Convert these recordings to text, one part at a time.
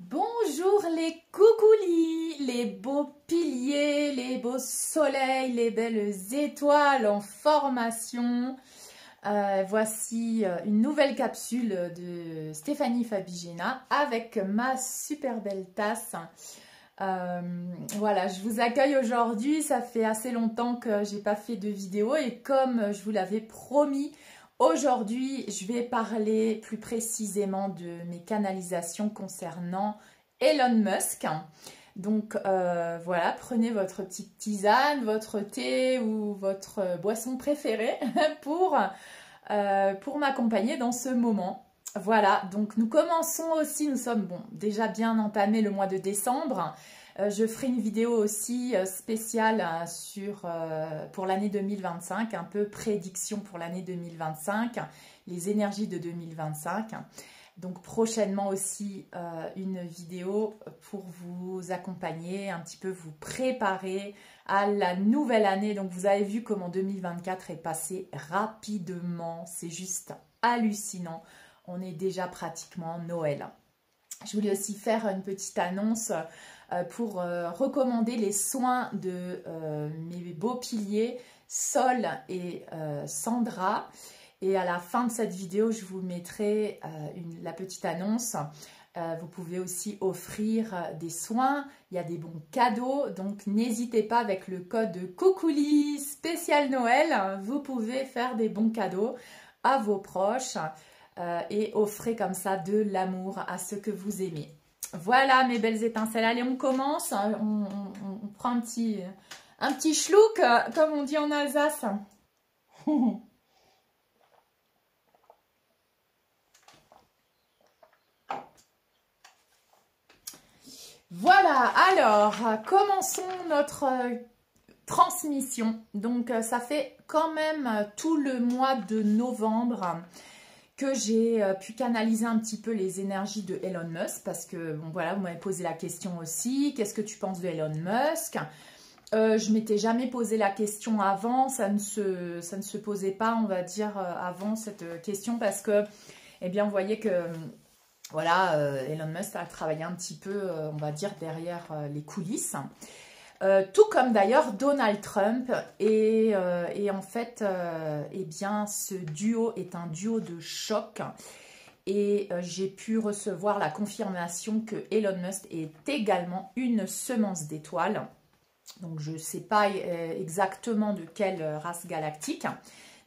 Bonjour les coucoulis, les beaux piliers, les beaux soleils, les belles étoiles en formation. Voici une nouvelle capsule de Stéphanie Fabigena avec ma super belle tasse. Voilà, je vous accueille aujourd'hui. Ça fait assez longtemps que j'ai pas fait de vidéo et comme je vous l'avais promis, aujourd'hui, je vais parler plus précisément de mes canalisations concernant Elon Musk. Donc voilà, prenez votre petite tisane, votre thé ou votre boisson préférée pour m'accompagner dans ce moment. Voilà, donc nous commençons aussi, nous sommes déjà bien entamé le mois de décembre. Je ferai une vidéo aussi spéciale pour l'année 2025, un peu prédiction pour l'année 2025, les énergies de 2025. Donc prochainement aussi une vidéo pour vous accompagner, un petit peu vous préparer à la nouvelle année. Donc vous avez vu comment 2024 est passé rapidement, c'est juste hallucinant. On est déjà pratiquement Noël. Je voulais aussi faire une petite annonce pour recommander les soins de mes beaux piliers Sol et Sandra. Et à la fin de cette vidéo, je vous mettrai la petite annonce. Vous pouvez aussi offrir des soins. Il y a des bons cadeaux. Donc n'hésitez pas avec le code Coucouli spécial Noël. Vous pouvez faire des bons cadeaux à vos proches. Et offrez comme ça de l'amour à ceux que vous aimez. Voilà mes belles étincelles. Allez, on commence. On prend un petit schluck, comme on dit en Alsace. Voilà, alors, commençons notre transmission. Donc, ça fait quand même tout le mois de novembre que j'ai pu canaliser un petit peu les énergies de Elon Musk parce que, bon voilà, vous m'avez posé la question aussi, qu'est-ce que tu penses de Elon Musk? Je m'étais jamais posé la question avant, ça ne se posait pas, on va dire, avant cette question parce que, eh bien, vous voyez que, voilà, Elon Musk a travaillé un petit peu, on va dire, derrière les coulisses. Tout comme d'ailleurs Donald Trump et en fait eh bien ce duo est un duo de choc et j'ai pu recevoir la confirmation que Elon Musk est également une semence d'étoiles. Donc je ne sais pas exactement de quelle race galactique,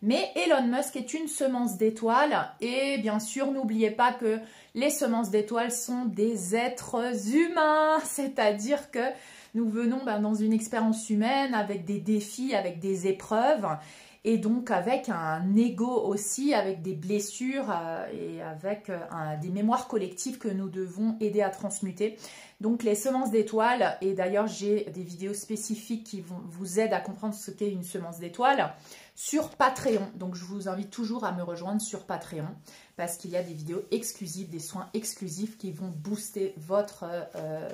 mais Elon Musk est une semence d'étoiles et bien sûr n'oubliez pas que les semences d'étoiles sont des êtres humains, c'est-à-dire que nous venons dans une expérience humaine avec des défis, avec des épreuves et donc avec un ego aussi, avec des blessures et avec des mémoires collectives que nous devons aider à transmuter. Donc les semences d'étoiles, et d'ailleurs j'ai des vidéos spécifiques qui vous aident à comprendre ce qu'est une semence d'étoile sur Patreon. Donc je vous invite toujours à me rejoindre sur Patreon parce qu'il y a des vidéos exclusives, des soins exclusifs qui vont booster votre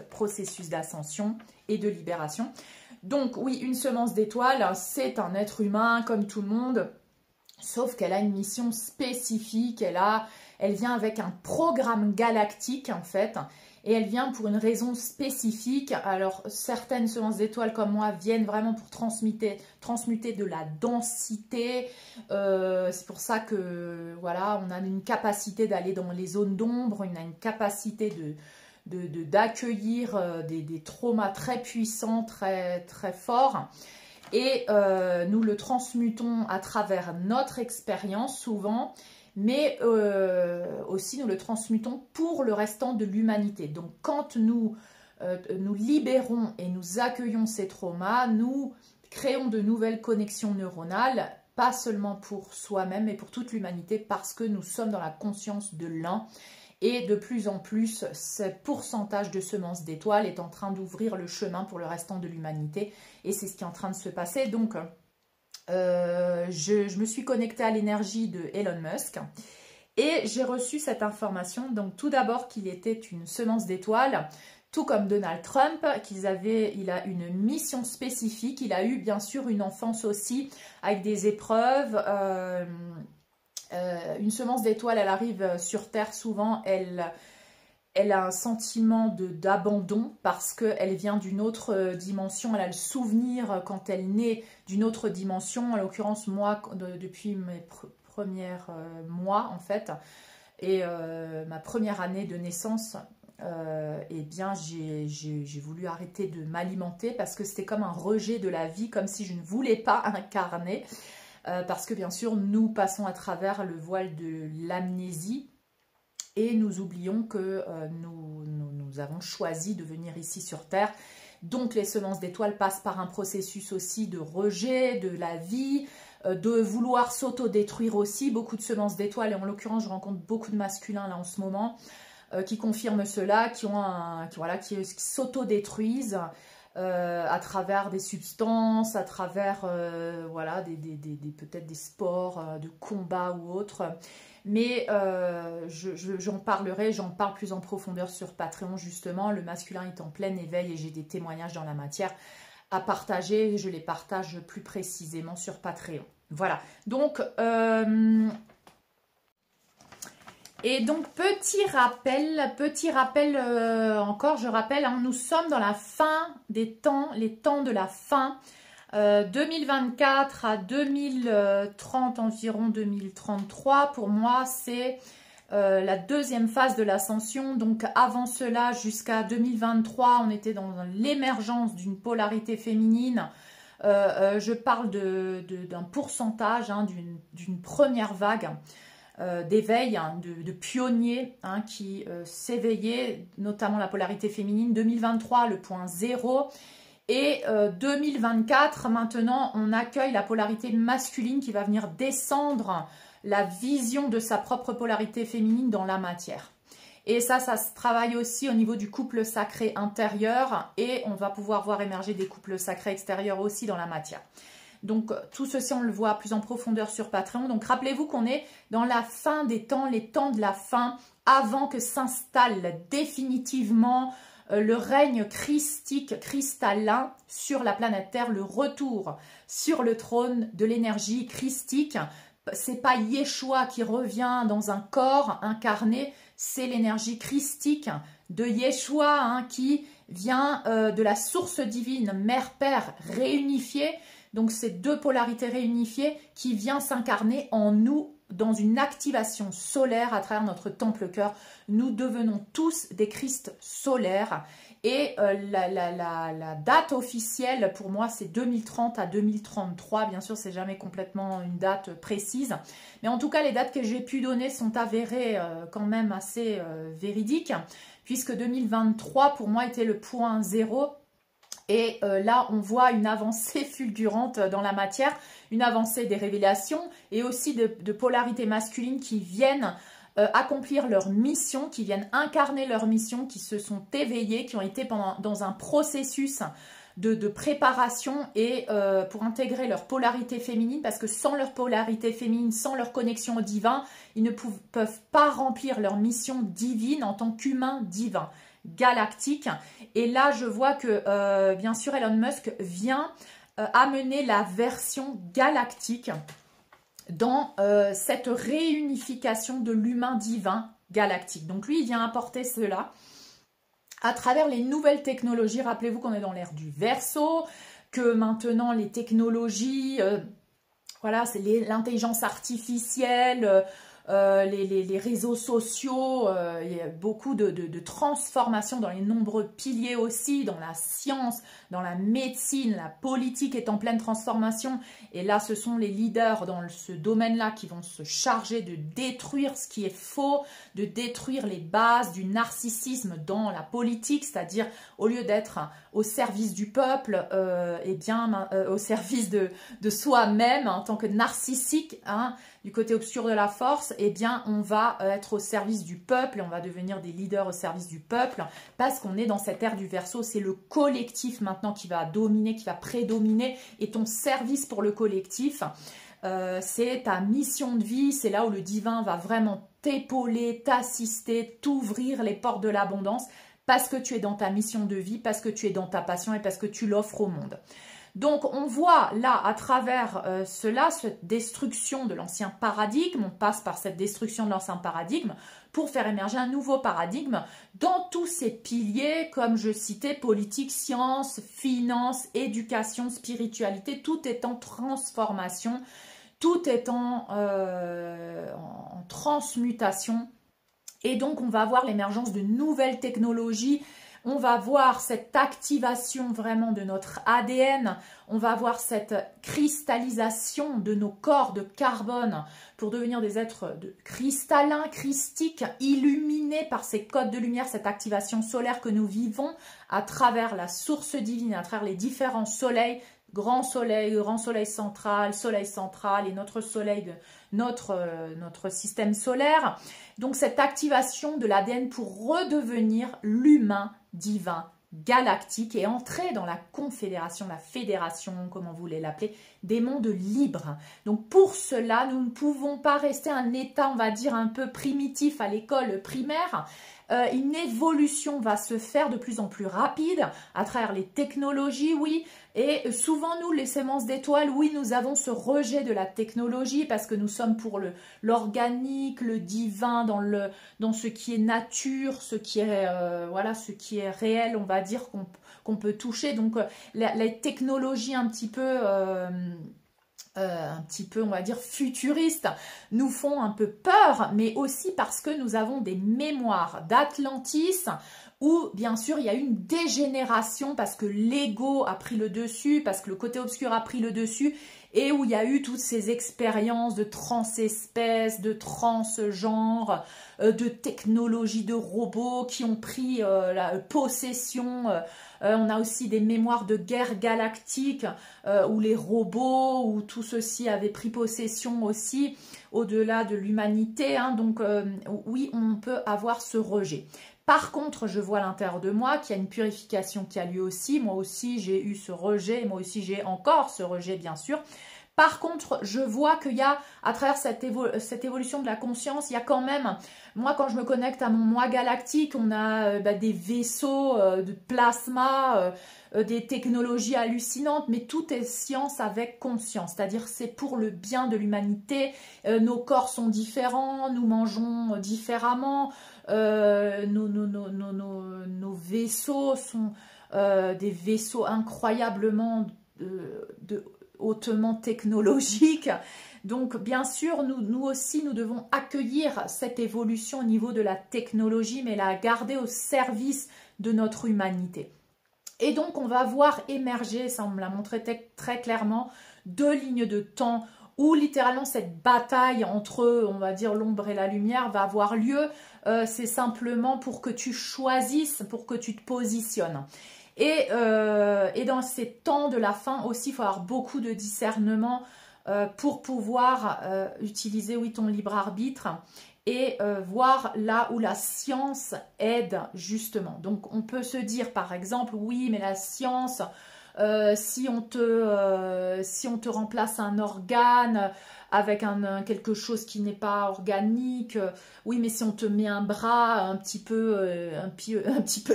processus d'ascension et de libération. Donc oui, une semence d'étoile, c'est un être humain comme tout le monde, sauf qu'elle a une mission spécifique, elle vient avec un programme galactique en fait, et elle vient pour une raison spécifique. Alors certaines semences d'étoiles comme moi viennent vraiment pour transmuter de la densité, c'est pour ça que voilà, on a une capacité d'aller dans les zones d'ombre, on a une capacité d'accueillir des traumas très puissants, très, très forts. Et nous le transmutons à travers notre expérience souvent, mais aussi nous le transmutons pour le restant de l'humanité. Donc quand nous libérons et nous accueillons ces traumas, nous créons de nouvelles connexions neuronales, pas seulement pour soi-même, mais pour toute l'humanité, parce que nous sommes dans la conscience de l'un. Et de plus en plus, ce pourcentage de semences d'étoiles est en train d'ouvrir le chemin pour le restant de l'humanité. Et c'est ce qui est en train de se passer. Donc, je me suis connectée à l'énergie de Elon Musk. Et j'ai reçu cette information. Donc, tout d'abord qu'il était une semence d'étoiles. Tout comme Donald Trump, il a une mission spécifique. Il a eu bien sûr une enfance aussi avec des épreuves. Une semence d'étoile, elle arrive sur Terre souvent, elle elle a un sentiment d'abandon parce qu'elle vient d'une autre dimension. Elle a le souvenir quand elle naît d'une autre dimension. En l'occurrence, moi, depuis mes premiers mois, en fait, et ma première année de naissance, eh bien, j'ai voulu arrêter de m'alimenter parce que c'était comme un rejet de la vie, comme si je ne voulais pas incarner. Parce que, bien sûr, nous passons à travers le voile de l'amnésie. Et nous oublions que nous avons choisi de venir ici sur Terre. Donc les semences d'étoiles passent par un processus aussi de rejet de la vie, de vouloir s'auto-détruire aussi. Beaucoup de semences d'étoiles, et en l'occurrence je rencontre beaucoup de masculins là en ce moment, qui confirment cela, qui s'auto-détruisent à travers des substances, à travers voilà, peut-être des sports de combat ou autres. Mais j'en parlerai, j'en parle plus en profondeur sur Patreon justement. Le masculin est en plein éveil et j'ai des témoignages dans la matière à partager. Je les partage plus précisément sur Patreon. Voilà, donc... Et donc, petit rappel encore, je rappelle, hein, nous sommes dans la fin des temps, les temps de la fin. 2024 à 2030, environ 2033, pour moi, c'est la deuxième phase de l'ascension. Donc, avant cela, jusqu'à 2023, on était dans l'émergence d'une polarité féminine. Je parle d'un pourcentage, hein, d'une première vague d'éveil, hein, de pionniers hein, qui s'éveillaient, notamment la polarité féminine. 2023, le point 0. Et 2024, maintenant, on accueille la polarité masculine qui va venir descendre la vision de sa propre polarité féminine dans la matière. Et ça se travaille aussi au niveau du couple sacré intérieur et on va pouvoir voir émerger des couples sacrés extérieurs aussi dans la matière. Donc, tout ceci, on le voit plus en profondeur sur Patreon. Donc, rappelez-vous qu'on est dans la fin des temps, les temps de la fin, avant que s'installe définitivement le règne christique, cristallin sur la planète Terre, le retour sur le trône de l'énergie christique. C'est pas Yeshua qui revient dans un corps incarné, c'est l'énergie christique de Yeshua hein, qui vient de la source divine, mère-père réunifiée. Donc, ces deux polarités réunifiées qui vient s'incarner en nous dans une activation solaire à travers notre temple cœur. Nous devenons tous des Christ solaires. Et la date officielle, pour moi, c'est 2030 à 2033. Bien sûr, c'est jamais complètement une date précise. Mais en tout cas, les dates que j'ai pu donner sont avérées quand même assez véridiques. Puisque 2023, pour moi, était le point 0. Et là, on voit une avancée fulgurante dans la matière, une avancée des révélations et aussi de polarités masculines qui viennent accomplir leur mission, qui viennent incarner leur mission, qui se sont éveillées, qui ont été dans un processus de préparation et pour intégrer leur polarité féminine, parce que sans leur polarité féminine, sans leur connexion au divin, ils ne peuvent pas remplir leur mission divine en tant qu'humain divin. Galactique. Et là, je vois que, bien sûr, Elon Musk vient amener la version galactique dans cette réunification de l'humain divin galactique. Donc, lui, il vient apporter cela à travers les nouvelles technologies. Rappelez-vous qu'on est dans l'ère du Verseau, que maintenant, les technologies, voilà, c'est l'intelligence artificielle, les réseaux sociaux, il y a beaucoup de transformations dans les nombreux piliers aussi, dans la science, dans la médecine, la politique est en pleine transformation. Et là, ce sont les leaders dans ce domaine-là qui vont se charger de détruire ce qui est faux, de détruire les bases du narcissisme dans la politique, c'est-à-dire au lieu d'être au service du peuple, eh bien au service de soi-même en tant que narcissique, hein, du côté obscur de la force, eh bien, on va être au service du peuple et on va devenir des leaders au service du peuple parce qu'on est dans cette ère du Verseau. C'est le collectif maintenant qui va dominer, qui va prédominer et ton service pour le collectif, c'est ta mission de vie. C'est là où le divin va vraiment t'épauler, t'assister, t'ouvrir les portes de l'abondance parce que tu es dans ta mission de vie, parce que tu es dans ta passion et parce que tu l'offres au monde. Donc, on voit là, à travers cela, cette destruction de l'ancien paradigme, on passe par cette destruction de l'ancien paradigme pour faire émerger un nouveau paradigme dans tous ces piliers, comme je citais, politique, science, finance, éducation, spiritualité, tout est en transformation, tout est en transmutation. Et donc, on va avoir l'émergence de nouvelles technologies. On va voir cette activation vraiment de notre ADN, on va voir cette cristallisation de nos corps de carbone pour devenir des êtres cristallins, christiques, illuminés par ces codes de lumière, cette activation solaire que nous vivons à travers la source divine, à travers les différents soleils, grand soleil central et notre soleil de notre système solaire. Donc cette activation de l'ADN pour redevenir l'humain divin galactique et entrer dans la confédération, la fédération, comme on voulait l'appeler, des mondes libres. Donc pour cela, nous ne pouvons pas rester un état, on va dire, un peu primitif à l'école primaire. Une évolution va se faire de plus en plus rapide à travers les technologies, oui. Et souvent, nous, les sémences d'étoiles, oui, nous avons ce rejet de la technologie parce que nous sommes pour l'organique, le divin, dans ce qui est nature, ce qui est, voilà, ce qui est réel, on va dire, qu'on peut toucher. Donc, les technologies un petit peu, on va dire, futuristes, nous font un peu peur, mais aussi parce que nous avons des mémoires d'Atlantis où, bien sûr, il y a une dégénération parce que l'ego a pris le dessus, parce que le côté obscur a pris le dessus, et où il y a eu toutes ces expériences de transespèces, de transgenres, de technologies de robots qui ont pris la possession. On a aussi des mémoires de guerre galactique où les robots, où tout ceci avait pris possession aussi au-delà de l'humanité. Hein. Donc oui, on peut avoir ce rejet. Par contre, je vois à l'intérieur de moi qu'il y a une purification qui a lieu aussi. Moi aussi, j'ai eu ce rejet. Moi aussi, j'ai encore ce rejet, bien sûr. Par contre, je vois qu'il y a, à travers cette évolution de la conscience, il y a quand même, moi quand je me connecte à mon moi galactique, on a des vaisseaux de plasma, des technologies hallucinantes, mais tout est science avec conscience, c'est-à-dire c'est pour le bien de l'humanité, nos corps sont différents, nous mangeons différemment, nos vaisseaux sont des vaisseaux incroyablement hautement technologiques. Donc bien sûr, nous aussi, nous devons accueillir cette évolution au niveau de la technologie, mais la garder au service de notre humanité. Et donc on va voir émerger, ça on me l'a montré très clairement, 2 lignes de temps où littéralement cette bataille entre, on va dire, l'ombre et la lumière va avoir lieu. C'est simplement pour que tu choisisses, pour que tu te positionnes. Et dans ces temps de la fin aussi, il faut avoir beaucoup de discernement pour pouvoir utiliser, oui, ton libre arbitre et voir là où la science aide justement. Donc on peut se dire par exemple, oui, mais la science, si on te remplace un organe avec quelque chose qui n'est pas organique, oui, mais si on te met un bras un petit peu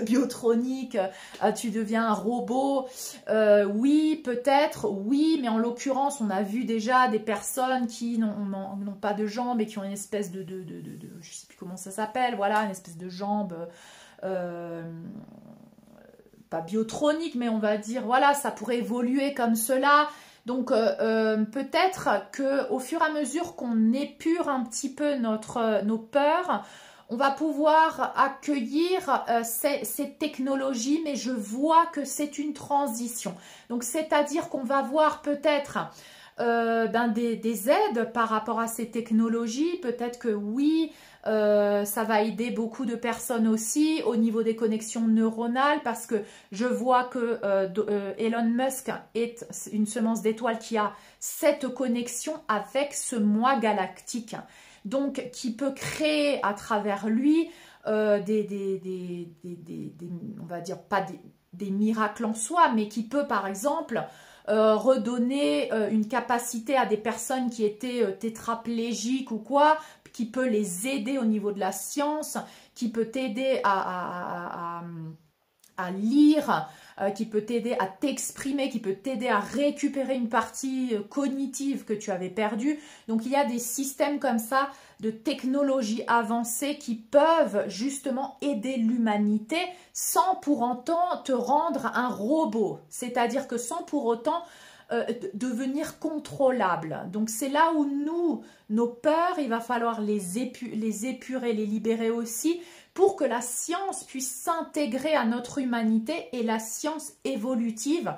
biotronique, tu deviens un robot. Oui, peut-être, oui, mais en l'occurrence, on a vu déjà des personnes qui n'ont pas de jambes et qui ont une espèce de je sais plus comment ça s'appelle, voilà, une espèce de jambe pas biotronique, mais on va dire, voilà, ça pourrait évoluer comme cela. Donc peut-être qu'au fur et à mesure qu'on épure un petit peu nos peurs, on va pouvoir accueillir ces technologies, mais je vois que c'est une transition. Donc c'est-à-dire qu'on va voir peut-être des aides par rapport à ces technologies, peut-être que oui, ça va aider beaucoup de personnes aussi au niveau des connexions neuronales parce que je vois que Elon Musk est une semence d'étoile qui a cette connexion avec ce moi galactique, donc qui peut créer à travers lui on va dire pas des miracles en soi, mais qui peut par exemple redonner une capacité à des personnes qui étaient tétraplégiques ou quoi, qui peut les aider au niveau de la science, qui peut t'aider à à lire, qui peut t'aider à t'exprimer, qui peut t'aider à récupérer une partie cognitive que tu avais perdue. Donc, il y a des systèmes comme ça de technologie avancée qui peuvent justement aider l'humanité sans pour autant te rendre un robot. C'est-à-dire que sans pour autant devenir contrôlable. Donc, c'est là où nous, nos peurs, il va falloir les épurer, les libérer aussi, pour que la science puisse s'intégrer à notre humanité et la science évolutive.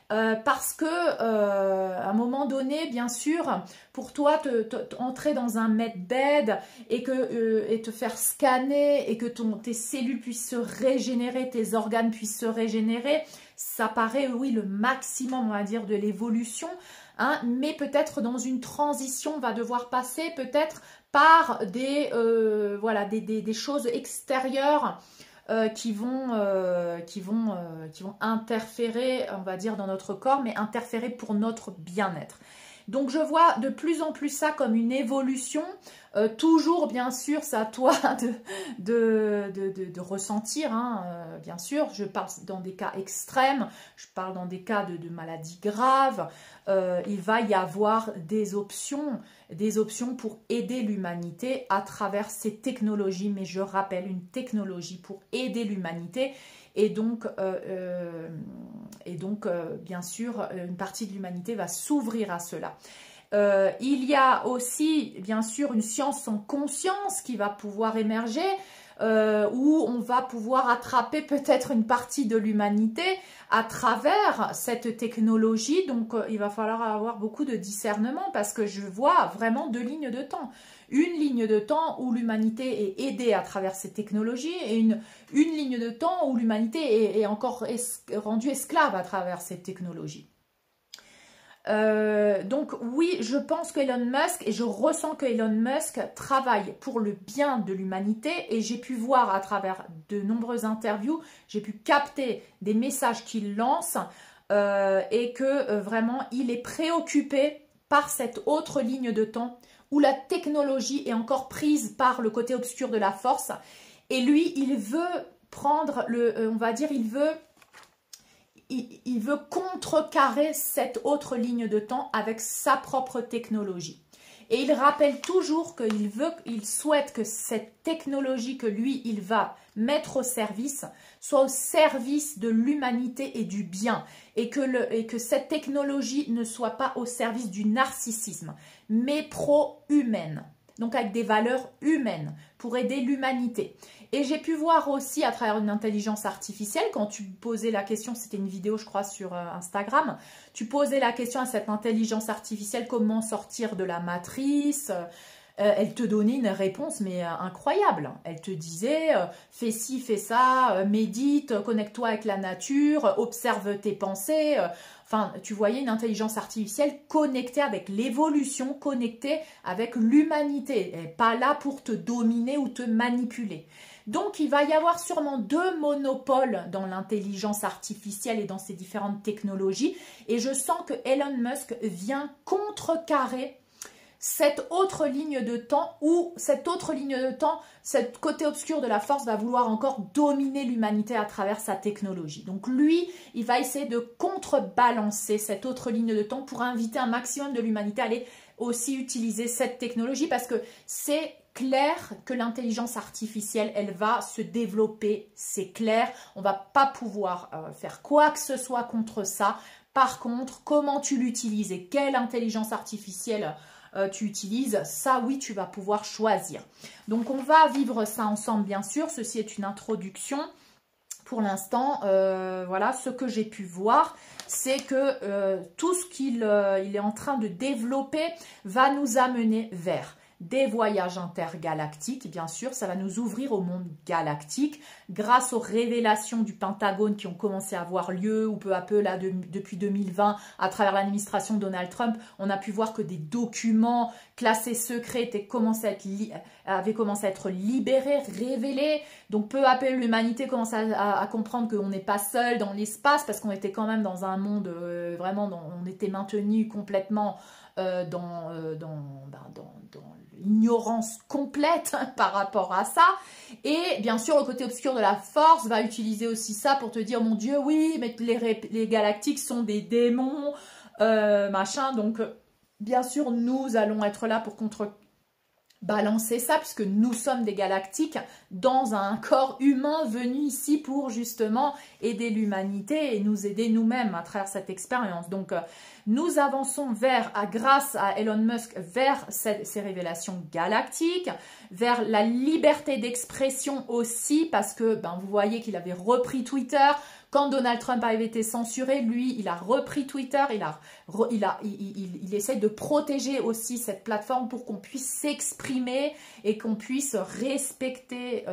Parce que à un moment donné, bien sûr, pour toi, entrer dans un medbed et te faire scanner et que tes cellules puissent se régénérer, tes organes puissent se régénérer, ça paraît, oui, le maximum, on va dire, de l'évolution. Hein, mais peut-être dans une transition, on va devoir passer peut-être par voilà, des choses extérieures qui vont interférer, on va dire, dans notre corps, mais interférer pour notre bien-être. Donc, je vois de plus en plus ça comme une évolution. Toujours, bien sûr, c'est à toi de ressentir, hein, bien sûr. Je parle dans des cas extrêmes, je parle dans des cas de maladies graves. Il va y avoir des options pour aider l'humanité à travers ces technologies. Mais je rappelle, une technologie pour aider l'humanité. Et donc, bien sûr, une partie de l'humanité va s'ouvrir à cela. Il y a aussi, bien sûr, une science en conscience qui va pouvoir émerger, où on va pouvoir attraper peut-être une partie de l'humanité à travers cette technologie. Donc, il va falloir avoir beaucoup de discernement parce que je vois vraiment deux lignes de temps. Une ligne de temps où l'humanité est aidée à travers ces technologies et une ligne de temps où l'humanité est encore rendue esclave à travers ces technologies. Donc oui, je pense qu'Elon Musk, et je ressens que Elon Musk travaille pour le bien de l'humanité, et j'ai pu voir à travers de nombreuses interviews, j'ai pu capter des messages qu'il lance, et que vraiment il est préoccupé par cette autre ligne de temps où la technologie est encore prise par le côté obscur de la force, et lui il veut prendre on va dire, il veut contrecarrer cette autre ligne de temps avec sa propre technologie. Et il rappelle toujours qu'il souhaite que cette technologie que lui, il va mettre au service, soit au service de l'humanité et du bien. Et que cette technologie ne soit pas au service du narcissisme, mais pro-humaine. Donc avec des valeurs humaines pour aider l'humanité. Et j'ai pu voir aussi à travers une intelligence artificielle, quand tu posais la question, c'était une vidéo je crois sur Instagram, tu posais la question à cette intelligence artificielle, comment sortir de la matrice. Elle te donnait une réponse mais incroyable. Elle te disait fais ci, fais ça, médite, connecte-toi avec la nature, observe tes pensées. Enfin, tu voyais une intelligence artificielle connectée avec l'évolution, connectée avec l'humanité. Elle n'est pas là pour te dominer ou te manipuler. Donc, il va y avoir sûrement deux monopoles dans l'intelligence artificielle et dans ces différentes technologies. Et je sens que Elon Musk vient contrecarrer cette autre ligne de temps, ou cette autre ligne de temps, cet côté obscur de la force va vouloir encore dominer l'humanité à travers sa technologie. Donc lui, il va essayer de contrebalancer cette autre ligne de temps pour inviter un maximum de l'humanité à aller aussi utiliser cette technologie, parce que c'est clair que l'intelligence artificielle, elle va se développer, c'est clair. On ne va pas pouvoir faire quoi que ce soit contre ça. Par contre, comment tu l'utilises et quelle intelligence artificielle tu utilises, ça oui, tu vas pouvoir choisir. Donc on va vivre ça ensemble bien sûr, ceci est une introduction. Pour l'instant, voilà, ce que j'ai pu voir, c'est que tout ce qu'il est en train de développer va nous amener vers des voyages intergalactiques, bien sûr, ça va nous ouvrir au monde galactique grâce aux révélations du Pentagone qui ont commencé à avoir lieu, ou peu à peu, là, depuis 2020, à travers l'administration Donald Trump, on a pu voir que des documents classés secrets avaient commencé à être libérés, révélés. Donc, peu à peu, l'humanité commence à comprendre qu'on n'est pas seul dans l'espace, parce qu'on était quand même dans un monde vraiment, on était maintenu complètement dans l'ignorance complète par rapport à ça. Et bien sûr, le côté obscur de la force va utiliser aussi ça pour te dire, mon Dieu, oui, mais les galactiques sont des démons, machin. Donc, bien sûr, nous allons être là pour contrebalancer ça, puisque nous sommes des galactiques dans un corps humain venu ici pour justement aider l'humanité et nous aider nous-mêmes à travers cette expérience. Donc, nous avançons grâce à Elon Musk, vers ces révélations galactiques, vers la liberté d'expression aussi, parce que vous voyez qu'il avait repris Twitter. Quand Donald Trump avait été censuré, lui, il a repris Twitter, il essaie de protéger aussi cette plateforme pour qu'on puisse s'exprimer et qu'on puisse respecter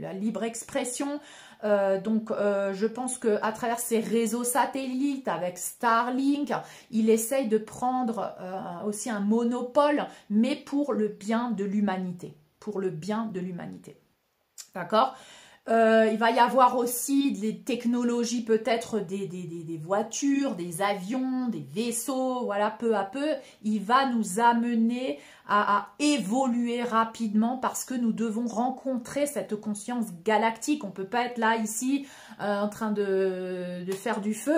la libre expression. Donc, je pense qu'à travers ces réseaux satellites, avec Starlink, il essaye de prendre aussi un monopole, mais pour le bien de l'humanité. Pour le bien de l'humanité. D'accord ? Il va y avoir aussi des technologies, peut-être des voitures, des avions, des vaisseaux, voilà, peu à peu, il va nous amener à évoluer rapidement parce que nous devons rencontrer cette conscience galactique. On ne peut pas être là, ici, en train de faire du feu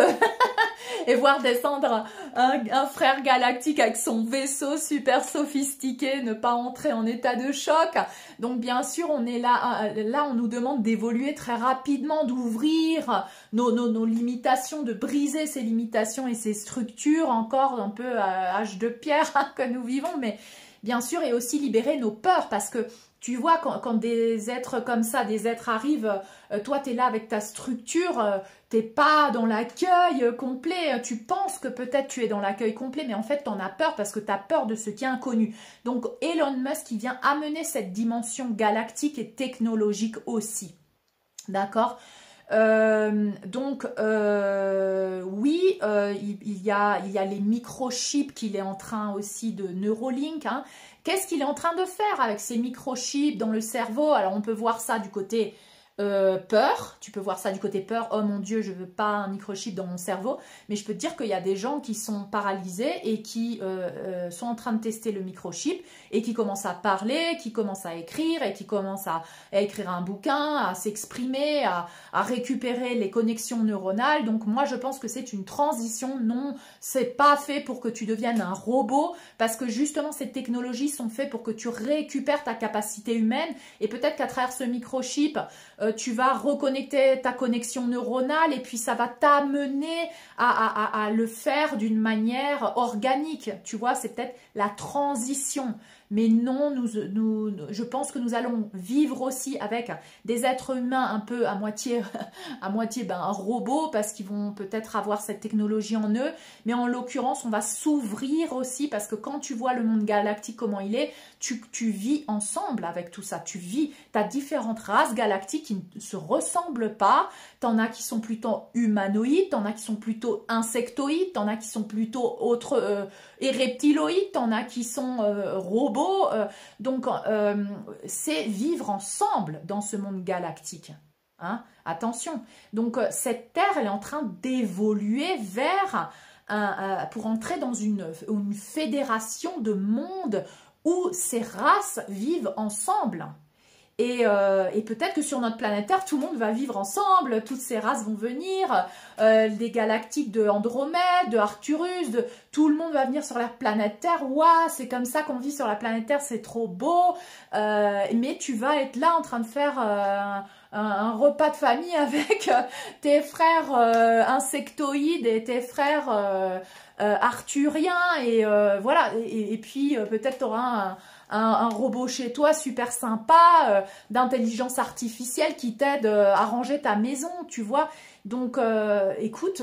et voir descendre un frère galactique avec son vaisseau super sophistiqué, ne pas entrer en état de choc. Donc bien sûr, on est là on nous demande d'évoluer très rapidement, d'ouvrir nos limitations, de briser ces limitations et ces structures encore un peu à âge de pierre que nous vivons, mais bien sûr, et aussi libérer nos peurs, parce que tu vois, quand des êtres comme ça, des êtres arrivent, toi, tu es là avec ta structure, t'es pas dans l'accueil complet. Tu penses que peut-être tu es dans l'accueil complet, mais en fait, tu en as peur parce que tu as peur de ce qui est inconnu. Donc, Elon Musk, il vient amener cette dimension galactique et technologique aussi. D'accord ? Oui, il y a les microchips qu'il est en train aussi de Neuralink. Hein. Qu'est-ce qu'il est en train de faire avec ces microchips dans le cerveau? Alors, on peut voir ça du côté peur. Tu peux voir ça du côté peur. Oh mon Dieu, je veux pas un microchip dans mon cerveau. Mais je peux te dire qu'il y a des gens qui sont paralysés et qui sont en train de tester le microchip et qui commencent à parler, qui commencent à écrire et qui commencent à écrire un bouquin, à s'exprimer, à récupérer les connexions neuronales. Donc moi, je pense que c'est une transition. Non, c'est pas fait pour que tu deviennes un robot, parce que justement, ces technologies sont faites pour que tu récupères ta capacité humaine, et peut-être qu'à travers ce microchip, tu vas reconnecter ta connexion neuronale et puis ça va t'amener à le faire d'une manière organique. Tu vois, c'est peut-être la transition. Mais non, je pense que nous allons vivre aussi avec des êtres humains un peu à moitié un robot, parce qu'ils vont peut-être avoir cette technologie en eux. Mais en l'occurrence, on va s'ouvrir aussi, parce que quand tu vois le monde galactique, comment il est, tu vis ensemble avec tout ça. Tu as différentes races galactiques qui ne se ressemblent pas. T'en as qui sont plutôt humanoïdes, t'en as qui sont plutôt insectoïdes, t'en as qui sont plutôt et reptiloïdes, t'en as qui sont robots. Donc, c'est vivre ensemble dans ce monde galactique. Hein? Attention. Donc, cette Terre, elle est en train d'évoluer vers pour entrer dans une fédération de mondes où ces races vivent ensemble. Et peut-être que sur notre planète Terre, tout le monde va vivre ensemble, toutes ces races vont venir, des galactiques de Andromède, de Arcturus, tout le monde va venir sur la planète Terre. Waouh, c'est comme ça qu'on vit sur la planète Terre, c'est trop beau. Mais tu vas être là en train de faire un repas de famille avec tes frères insectoïdes et tes frères arthuriens. Et voilà, et puis peut-être tu auras un robot chez toi super sympa, d'intelligence artificielle qui t'aide à ranger ta maison, tu vois. Donc, écoute,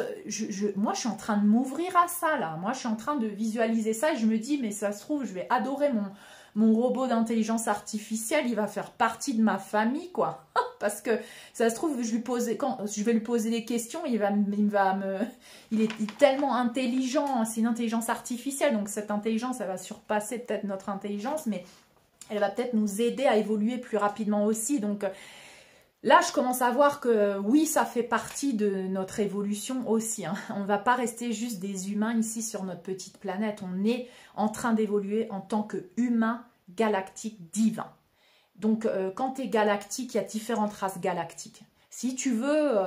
moi, je suis en train de m'ouvrir à ça, là. Moi, je suis en train de visualiser ça et je me dis, mais ça se trouve, je vais adorer mon robot d'intelligence artificielle, il va faire partie de ma famille, quoi. Parce que ça se trouve, quand je vais lui poser des questions, il est tellement intelligent, c'est une intelligence artificielle, donc cette intelligence, elle va surpasser peut-être notre intelligence, mais elle va peut-être nous aider à évoluer plus rapidement aussi. Donc, Là, je commence à voir que oui, ça fait partie de notre évolution aussi. Hein. On ne va pas rester juste des humains ici sur notre petite planète. On est en train d'évoluer en tant qu'humains galactiques divins. Donc, quand tu es galactique, il y a différentes races galactiques. Si tu veux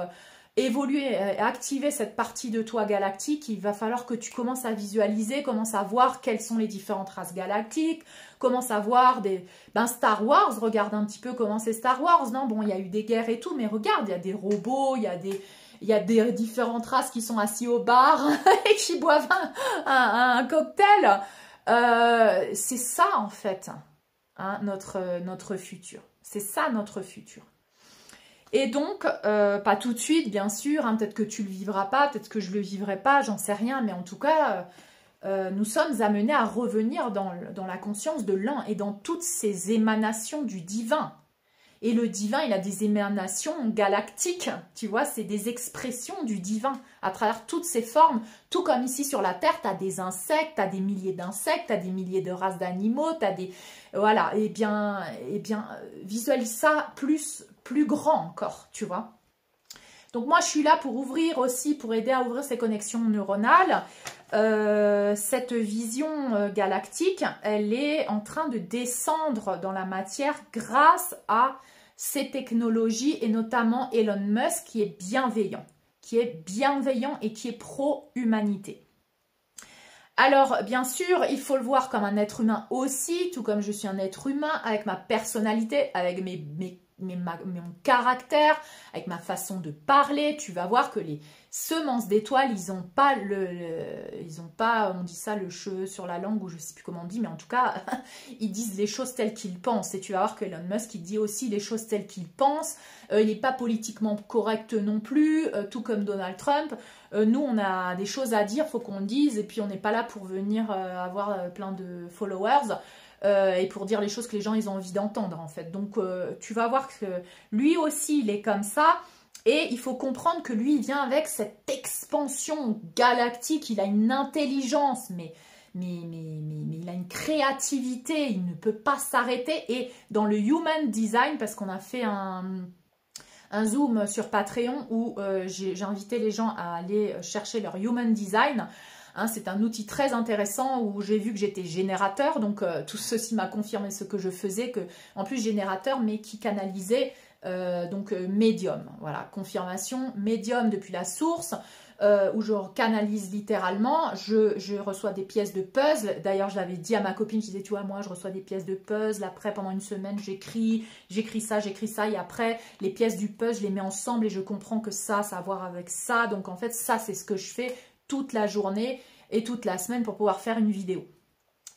évoluer, activer cette partie de toi galactique, il va falloir que tu commences à visualiser, commences à voir quelles sont les différentes races galactiques, commences à voir des... Ben Star Wars, regarde un petit peu comment c'est Star Wars, non? Bon, il y a eu des guerres et tout, mais regarde, il y a des robots, il y a des différentes races qui sont assis au bar et qui boivent un cocktail. C'est ça, en fait, hein, notre futur. C'est ça, notre futur. Et donc, pas tout de suite, bien sûr, hein, peut-être que tu ne le vivras pas, peut-être que je ne le vivrai pas, j'en sais rien, mais en tout cas, nous sommes amenés à revenir dans la conscience de l'un et dans toutes ces émanations du divin. Et le divin, il a des émanations galactiques, tu vois, c'est des expressions du divin à travers toutes ces formes. Tout comme ici sur la Terre, tu as des insectes, tu as des milliers d'insectes, tu as des milliers de races d'animaux, tu as des... Voilà, et bien, visualise ça plus grand encore, tu vois. Donc moi, je suis là pour ouvrir aussi, pour aider à ouvrir ces connexions neuronales. Cette vision galactique, elle est en train de descendre dans la matière grâce à ces technologies et notamment Elon Musk qui est bienveillant et qui est pro-humanité. Alors, bien sûr, il faut le voir comme un être humain aussi, tout comme je suis un être humain, avec ma personnalité, avec mon caractère, avec ma façon de parler. Tu vas voir que les semences d'étoiles, ils n'ont pas on dit ça, le cheveu sur la langue, ou je ne sais plus comment on dit, mais en tout cas, ils disent les choses telles qu'ils pensent. Et tu vas voir que Elon Musk, il dit aussi les choses telles qu'il pense. Il n'est pas politiquement correct non plus, tout comme Donald Trump. Nous, on a des choses à dire, il faut qu'on le dise, et puis on n'est pas là pour venir avoir plein de followers. Et pour dire les choses que les gens ils ont envie d'entendre en fait. Donc tu vas voir que lui aussi il est comme ça, et il faut comprendre que lui il vient avec cette expansion galactique, il a une intelligence, mais il a une créativité, il ne peut pas s'arrêter. Et dans le Human Design, parce qu'on a fait un Zoom sur Patreon où j'ai invité les gens à aller chercher leur Human Design. Hein, c'est un outil très intéressant où j'ai vu que j'étais générateur, donc tout ceci m'a confirmé ce que je faisais, que en plus générateur, mais qui canalisait médium. Voilà, confirmation, médium depuis la source, où je canalise littéralement, je reçois des pièces de puzzle. D'ailleurs, je l'avais dit à ma copine, je disais, tu vois, moi je reçois des pièces de puzzle, après pendant une semaine j'écris ça, et après les pièces du puzzle, je les mets ensemble et je comprends que ça a à voir avec ça. Donc en fait, ça c'est ce que je fais toute la journée et toute la semaine pour pouvoir faire une vidéo.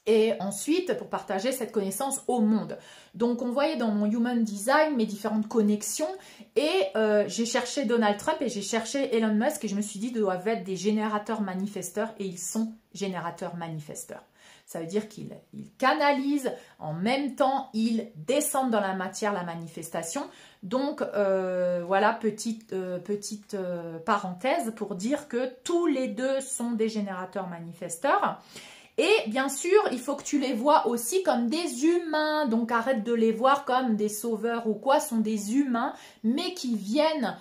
Et ensuite, pour partager cette connaissance au monde. Donc, on voyait dans mon Human Design mes différentes connexions. Et j'ai cherché Donald Trump et j'ai cherché Elon Musk. Et je me suis dit, ils doivent être des générateurs manifesteurs. Et ils sont générateurs manifesteurs. Ça veut dire qu'ils canalisent, en même temps, ils descendent dans la matière, la manifestation. Donc, voilà, petite parenthèse pour dire que tous les deux sont des générateurs manifesteurs. Et bien sûr, il faut que tu les vois aussi comme des humains. Donc, arrête de les voir comme des sauveurs ou quoi. Ce sont des humains, mais qui viennent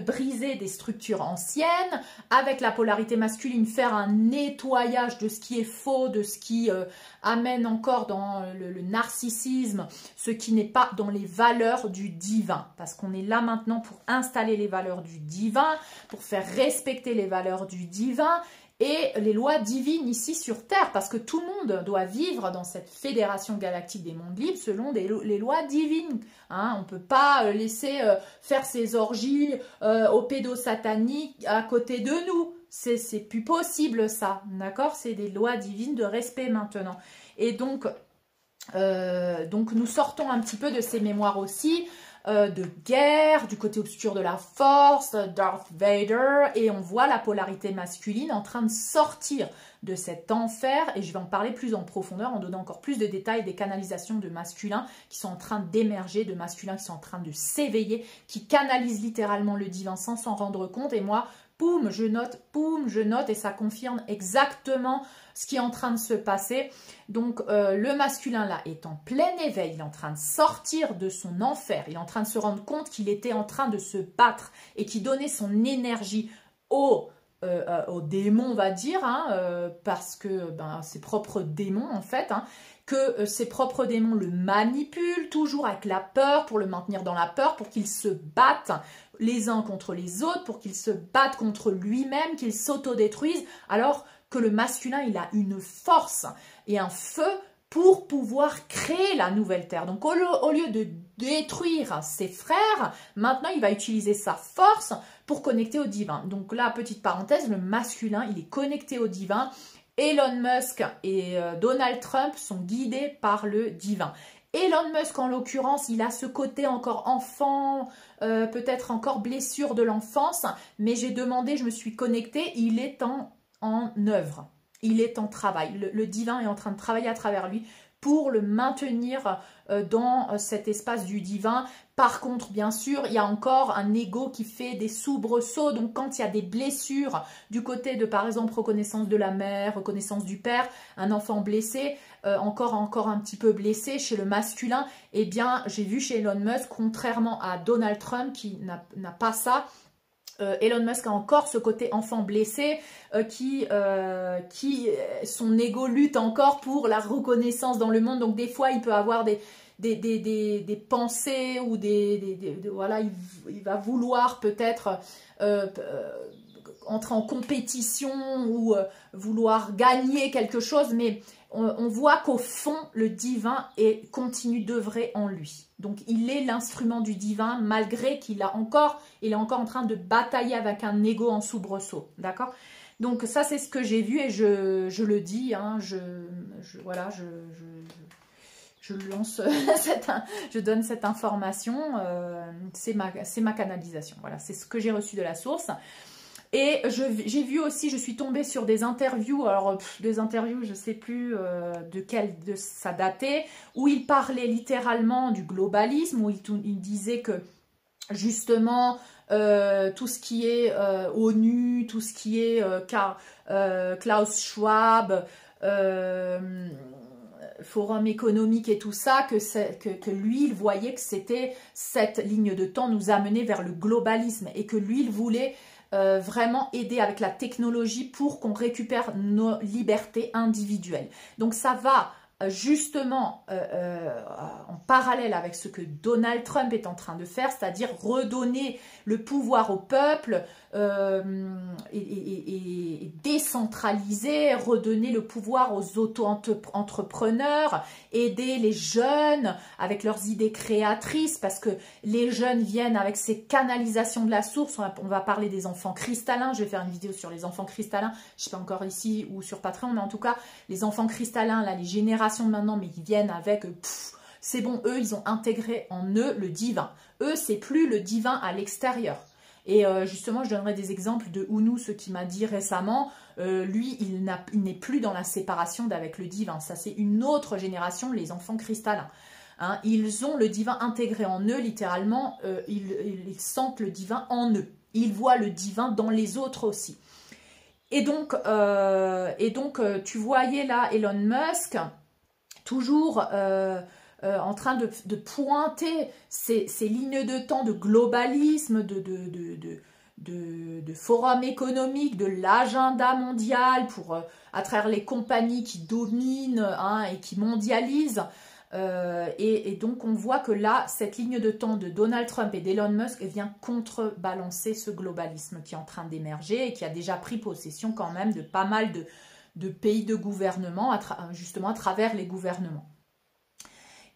briser des structures anciennes, avec la polarité masculine, faire un nettoyage de ce qui est faux, de ce qui amène encore dans le narcissisme, ce qui n'est pas dans les valeurs du divin. Parce qu'on est là maintenant pour installer les valeurs du divin, pour faire respecter les valeurs du divin, et les lois divines ici sur Terre, parce que tout le monde doit vivre dans cette fédération galactique des mondes libres selon les lois divines. Hein, on ne peut pas laisser faire ses orgies aux pédosataniques à côté de nous. C'est plus possible ça, d'accord? C'est des lois divines de respect maintenant. Et donc nous sortons un petit peu de ces mémoires aussi, de guerre, du côté obscur de la force, Darth Vader, et on voit la polarité masculine en train de sortir de cet enfer, et je vais en parler plus en profondeur en donnant encore plus de détails des canalisations de masculins qui sont en train d'émerger, de masculins qui sont en train de s'éveiller, qui canalisent littéralement le divin sans s'en rendre compte. Et moi, boum, je note, et ça confirme exactement ce qui est en train de se passer. Donc, le masculin, là, est en plein éveil, il est en train de sortir de son enfer, il est en train de se rendre compte qu'il était en train de se battre et qu'il donnait son énergie au démon, on va dire, hein, parce que ses propres démons, en fait, hein, que ses propres démons le manipulent toujours avec la peur, pour le maintenir dans la peur, pour qu'il se batte les uns contre les autres, pour qu'il se batte contre lui-même, qu'il s'autodétruise, alors que le masculin, il a une force et un feu pour pouvoir créer la nouvelle terre. Donc, au lieu de détruire ses frères, maintenant, il va utiliser sa force pour connecter au divin. Donc là, petite parenthèse, le masculin, il est connecté au divin. Elon Musk et Donald Trump sont guidés par le divin. Elon Musk, en l'occurrence, il a ce côté encore enfant, peut-être encore blessure de l'enfance, mais j'ai demandé, je me suis connectée, il est en œuvre. Il est en travail. Le divin est en train de travailler à travers lui pour le maintenir dans cet espace du divin. Par contre, bien sûr, il y a encore un ego qui fait des soubresauts. Donc, quand il y a des blessures du côté de, par exemple, reconnaissance de la mère, reconnaissance du père, un enfant blessé, encore un petit peu blessé chez le masculin, eh bien, j'ai vu chez Elon Musk, contrairement à Donald Trump qui n'a pas ça, Elon Musk a encore ce côté enfant blessé qui son ego lutte encore pour la reconnaissance dans le monde. Donc des fois il peut avoir des pensées ou voilà, il va vouloir peut-être entrer en compétition ou vouloir gagner quelque chose, mais on voit qu'au fond, le divin continue d'œuvrer en lui. Donc, il est l'instrument du divin, malgré qu'il est encore en train de batailler avec un ego en soubresaut. D'accord? Donc, ça, c'est ce que j'ai vu et je le dis. Hein, voilà, je lance je donne cette information. C'est ma canalisation. Voilà, c'est ce que j'ai reçu de la source. Et j'ai vu aussi, je suis tombée sur des interviews, alors des interviews, je ne sais plus de ça datait, où il parlait littéralement du globalisme, où il disait que justement tout ce qui est ONU, tout ce qui est Klaus Schwab, Forum économique et tout ça, que lui, il voyait que c'était cette ligne de temps nous amenait vers le globalisme et que lui, il voulait vraiment aider avec la technologie pour qu'on récupère nos libertés individuelles. Donc ça va justement en parallèle avec ce que Donald Trump est en train de faire, c'est-à-dire redonner le pouvoir au peuple et décentraliser, redonner le pouvoir aux auto-entrepreneurs, aider les jeunes avec leurs idées créatrices, parce que les jeunes viennent avec ces canalisations de la source. On va parler des enfants cristallins, je vais faire une vidéo sur les enfants cristallins, je ne sais pas encore ici ou sur Patreon, mais en tout cas, les enfants cristallins, là, les générations de maintenant, mais ils viennent avec... c'est bon, eux, ils ont intégré en eux le divin. Eux, c'est plus le divin à l'extérieur. Et justement, je donnerai des exemples de Ounou, ce qui m'a dit récemment. Lui, il n'est plus dans la séparation d'avec le divin. Ça, c'est une autre génération, les enfants cristallins. Hein, ils ont le divin intégré en eux, littéralement. Ils sentent le divin en eux. Ils voient le divin dans les autres aussi. Et donc tu voyais là Elon Musk, toujours... en train de pointer ces lignes de temps de globalisme, de forum économique, de l'agenda mondial pour à travers les compagnies qui dominent et qui mondialisent. Et donc on voit que là, cette ligne de temps de Donald Trump et d'Elon Musk vient contrebalancer ce globalisme qui est en train d'émerger et qui a déjà pris possession quand même de pas mal de pays de gouvernement, justement à travers les gouvernements.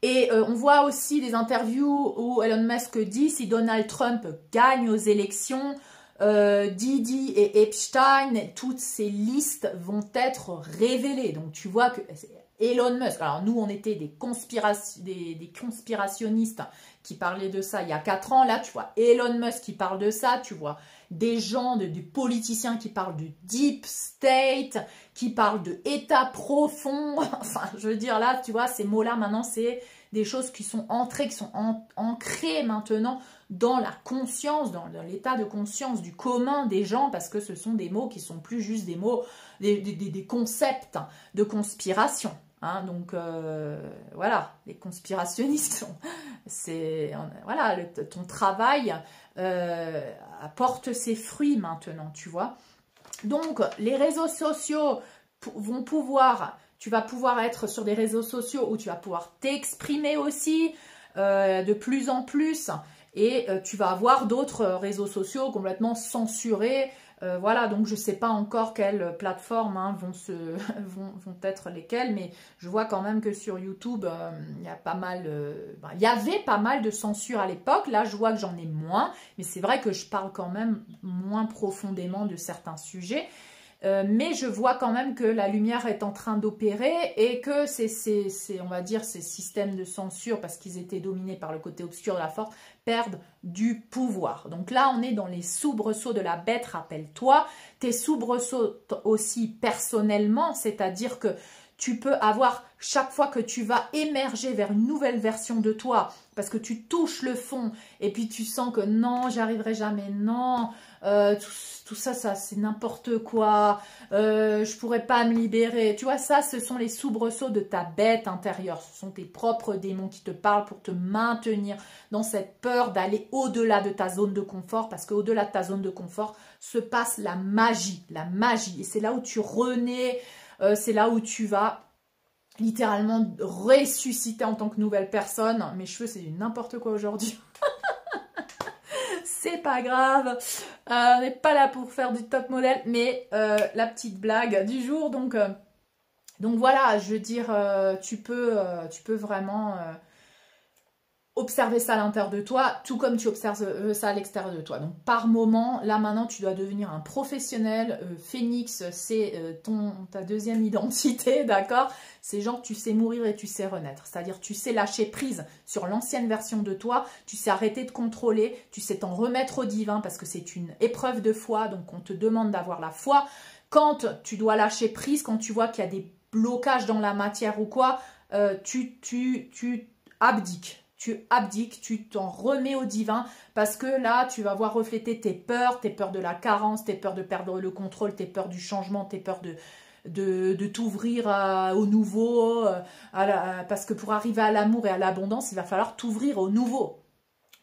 Et on voit aussi des interviews où Elon Musk dit si Donald Trump gagne aux élections, Didi et Epstein, toutes ces listes vont être révélées. Donc tu vois que Elon Musk, alors nous on était des conspirationnistes qui parlaient de ça il y a 4 ans, là tu vois Elon Musk qui parle de ça, tu vois des gens, des politiciens qui parlent du deep state, qui parlent de état profond, enfin je veux dire là tu vois ces mots là maintenant c'est des choses qui sont entrées, qui sont ancrées maintenant dans la conscience, dans l'état de conscience du commun des gens, parce que ce sont des mots qui sont plus juste des mots, des concepts de conspiration. Hein, donc voilà, les conspirationnistes, voilà, ton travail apporte ses fruits maintenant, tu vois. Donc les réseaux sociaux vont pouvoir, tu vas pouvoir être sur des réseaux sociaux où tu vas pouvoir t'exprimer aussi de plus en plus, et tu vas avoir d'autres réseaux sociaux complètement censurés. Voilà, donc je ne sais pas encore quelles plateformes hein, vont être lesquelles, mais je vois quand même que sur YouTube, il y a pas mal, il y avait pas mal de censure à l'époque. Là, je vois que j'en ai moins, mais c'est vrai que je parle quand même moins profondément de certains sujets. Mais je vois quand même que la lumière est en train d'opérer et que on va dire, ces systèmes de censure, parce qu'ils étaient dominés par le côté obscur de la force, perdent du pouvoir. Donc là, on est dans les soubresauts de la bête, rappelle-toi. Tes soubresauts aussi personnellement, c'est-à-dire que tu peux avoir, chaque fois que tu vas émerger vers une nouvelle version de toi, parce que tu touches le fond et puis tu sens que non, j'y arriverai jamais, non, tout ça c'est n'importe quoi, je pourrais pas me libérer. Tu vois, ça, ce sont les soubresauts de ta bête intérieure. Ce sont tes propres démons qui te parlent pour te maintenir dans cette peur d'aller au-delà de ta zone de confort, parce qu'au-delà de ta zone de confort se passe la magie. Et c'est là où tu renais, c'est là où tu vas littéralement ressusciter en tant que nouvelle personne. Mes cheveux, c'est du n'importe quoi aujourd'hui. C'est pas grave, on n'est pas là pour faire du top modèle, mais la petite blague du jour. Donc voilà, je veux dire, tu peux vraiment observer ça à l'intérieur de toi, tout comme tu observes ça à l'extérieur de toi. Donc par moment, là maintenant, tu dois devenir un professionnel. Phénix, c'est ta deuxième identité, d'accord? C'est genre tu sais mourir et tu sais renaître. C'est-à-dire tu sais lâcher prise sur l'ancienne version de toi, tu sais arrêter de contrôler, tu sais t'en remettre au divin, parce que c'est une épreuve de foi, donc on te demande d'avoir la foi. Quand tu dois lâcher prise, quand tu vois qu'il y a des blocages dans la matière ou quoi, tu abdiques. Tu abdiques, tu t'en remets au divin, parce que là, tu vas voir refléter tes peurs de la carence, tes peurs de perdre le contrôle, tes peurs du changement, tes peurs de t'ouvrir au nouveau, parce que pour arriver à l'amour et à l'abondance, il va falloir t'ouvrir au nouveau.